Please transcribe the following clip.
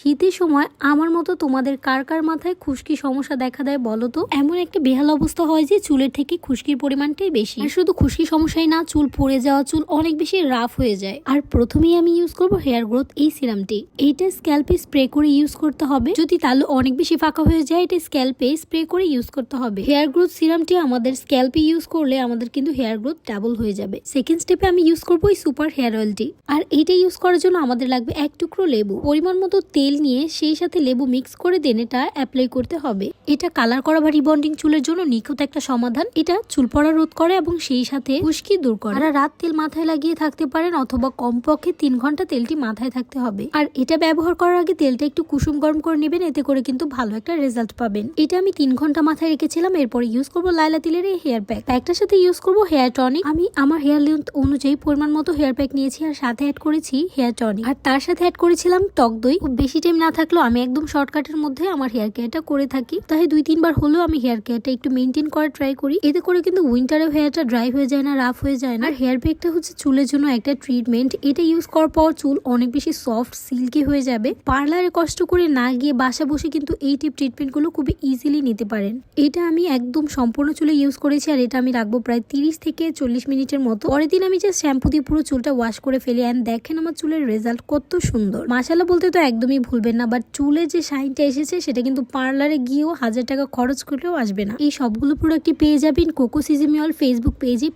শীতের সময় আমার মতো তোমাদের কার কার মাথায় খুশকি সমস্যা দেখা দেয় বলো তো? এমন একটা বেহাল অবস্থা হয় যে চুলের থেকে খুশকির পরিমাণটাই বেশি। আর শুধু খুশকি সমস্যাই না, চুল পড়ে যাওয়া, চুল অনেক বেশি রাফ হয়ে যায়। আর প্রথমেই আমি ইউজ করব হেয়ার গ্রোথ এই সিরামটি। এইটা স্ক্যাল্পে স্প্রে করে ইউজ করতে হবে। যদি তাহলে অনেক বেশি ফাঁকা হয়ে যায়, এটা স্ক্যাল্পে স্প্রে করে ইউজ করতে হবে। হেয়ার গ্রোথ সিরামটি আমাদের স্ক্যাল্পে ইউজ করলে আমাদের কিন্তু হেয়ার গ্রোথ ডাবল হয়ে যাবে। সেকেন্ড স্টেপে আমি ইউজ করবো এই সুপার হেয়ার অয়েলটি। আর এইটা ইউজ করার জন্য আমাদের লাগবে এক টুকরো লেবু, পরিমাণ মতো তেল নিয়ে সেই সাথে লেবু মিক্স করে দেন এটা অ্যাপ্লাই করতে হবে। এটা কালার করা বা রিবন্ডিং চুলের জন্য নিখুঁত একটা সমাধান। এটা চুল পড়া রোধ করে এবং সেই সাথে খুশকি দূর করে। আর রাত তেল মাথায় লাগিয়ে থাকতে পারেন, অথবা কমপক্ষে 3 ঘন্টা তেলটি মাথায় থাকতে হবে। আর এটা ব্যবহার করার আগে তেলটা একটু কুসুম গরম করে নেবেন, এতে করে কিন্তু ভালো একটা রেজাল্ট পাবেন। এটা আমি 3 ঘন্টা মাথায় রেখেছিলাম। এরপরে ইউজ করবো লাইলা তিলের এই হেয়ার প্যাক। প্যাকটার সাথে ইউজ করবো হেয়ার টনিক। আমি আমার হেয়ার লেন্থ অনুযায়ী পরিমাণ মতো হেয়ার প্যাক নিয়েছি আর সাথে অ্যাড করেছি হেয়ার টনিক। আর তার সাথে অ্যাড করেছিলাম টক দই। খুব বেশি টাইম না থাকলেও আমি একদম শর্টকাটের মধ্যে আমার হেয়ার কেয়ারটা করে থাকি, তাই 2-3 বার হলেও আমি হেয়ার কেয়ারটা একটু মেনটেন করার ট্রাই করি। এতে করে কিন্তু উইন্টারে হেয়ারটা ড্রাই হয়ে যায় না, রাফ হয়ে যায় না। আর হেয়ার প্যাকটা হচ্ছে চুলের জন্য একটা ট্রিটমেন্ট। এটা ইউজ করার পর চুল অনেক বেশি সফট, সিল্কি হয়ে যাবে। পার্লারে কষ্ট করে না গিয়ে বাসা বসে কিন্তু এই টিপ ট্রিটমেন্ট গুলো খুবই ইজিলি নিতে পারেন। এটা আমি একদম সম্পূর্ণ চুলে ইউজ করেছি আর এটা আমি রাখবো প্রায় 30 থেকে 40 মিনিটের মতো। পরের দিন আমি জাস্ট শ্যাম্পু দিয়ে পুরো চুলটা ওয়াশ করে ফেলি। এন্ড দেখেন আমার চুলের রেজাল্ট কত সুন্দর। মাশাআল্লাহ বলতে তো একদমই ভুলবেন না, বাট চুলে যে শাইনটা এসেছে সেটা কিন্তু পার্লারে গিয়েও 1000 টাকা খরচ করলেও আসবে না। এই সবগুলো প্রোডাক্টই পেয়ে যাবেন কোকো সিজেমি অয়েল ফেসবুক পেজে।